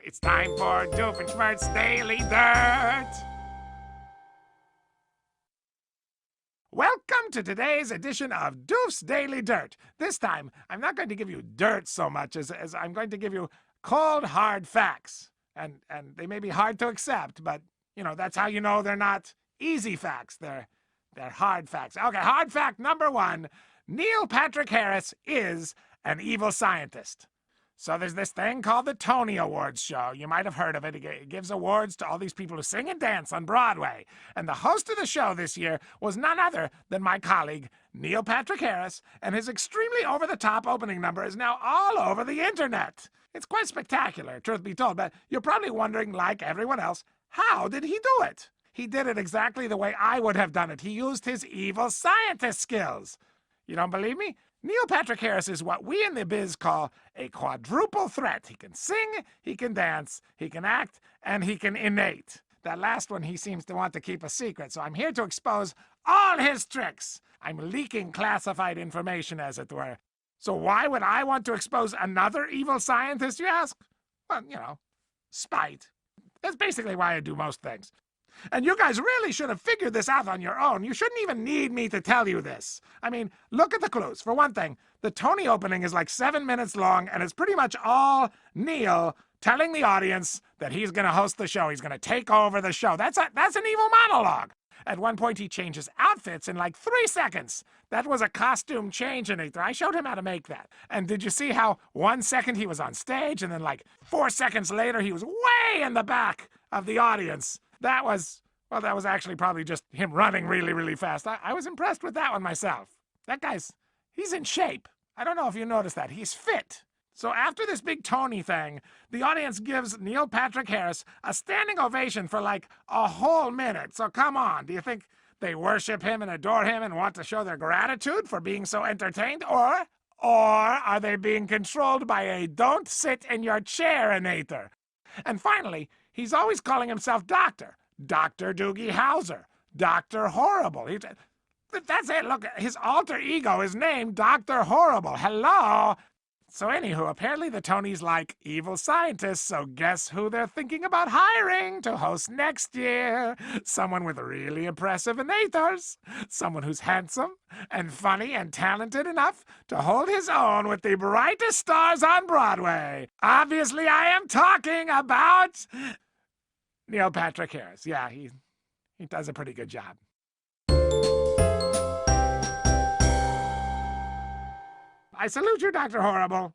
It's time for Doofenshmirtz Daily Dirt. Welcome to today's edition of Doof's Daily Dirt. This time, I'm not going to give you dirt so much as I'm going to give you cold, hard facts. And they may be hard to accept, but, you know, that's how you know they're not easy facts. They're hard facts. Okay, hard fact number one, Nil Paitrick Harris is an evil scientist. So there's this thing called the Tony Awards show. You might have heard of it. It gives awards to all these people who sing and dance on Broadway. And the host of the show this year was none other than my colleague, Nil Paitrick Harris, and his extremely over-the-top opening number is now all over the internet. It's quite spectacular, truth be told, but you're probably wondering, like everyone else, how did he do it? He did it exactly the way I would have done it. He used his evil scientist skills. You don't believe me? Nil Paitrick Harris is what we in the biz call a quadruple threat. He can sing, he can dance, he can act, and he can innate. That last one he seems to want to keep a secret, so I'm here to expose all his tricks. I'm leaking classified information, as it were. So why would I want to expose another evil scientist, you ask? Well, you know, spite. That's basically why I do most things. And you guys really should have figured this out on your own. You shouldn't even need me to tell you this. I mean, look at the clues. For one thing, the Tony opening is like 7 minutes long, and it's pretty much all Nil telling the audience that he's going to host the show. He's going to take over the show. That's an evil monologue. At one point, he changes outfits in like 3 seconds. That was a costume change-inator. I showed him how to make that. And did you see how 1 second he was on stage, and then like 4 seconds later, he was way in the back of the audience? That was actually probably just him running really, really fast. I was impressed with that one myself. That he's in shape. I don't know if you noticed that. He's fit. So after this big Tony thing, the audience gives Nil Paitrick Harris a standing ovation for like a whole minute. So come on, do you think they worship him and adore him and want to show their gratitude for being so entertained? Or are they being controlled by a don't sit in your chair-inator? And finally, he's always calling himself Doctor. Dr. Doogie Howser. Dr. Horrible. That's it. Look, his alter ego is named Dr. Horrible. Hello? So anywho, apparently the Tonys like evil scientists, so guess who they're thinking about hiring to host next year? Someone with really impressive innators. Someone who's handsome and funny and talented enough to hold his own with the brightest stars on Broadway. Obviously, I am talking about Nil Paitrick Harris. Yeah, he does a pretty good job. I salute you, Dr. Horrible.